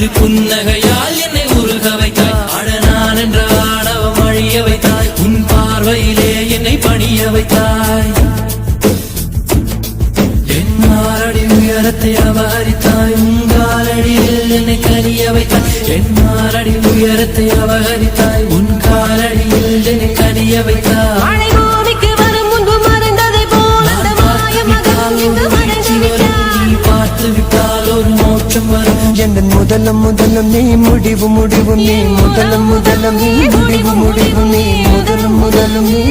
சிறு புன்னகையால் என்னை உருக வைத்தாய். அடனான் என்ற ஆணவம் அழிய வைத்தாய். உன் பார்வையிலே என்னை பணிய வைத்தாய். என் மாரடி உயரத்தை அபகரித்தாய். உங்காலடியில் என்னை கனிய வைத்தாய். என் மாரடி உயரத்தை அபகரித்தாய். உன் காலடியில் என்னை கனிய வைத்தாய். முதலம் முதலம் நீ முடிவு முடிவு நீ முதலம் முதலம் நீ முடிவு முடிவு நீ முதலம் முதலம் நீ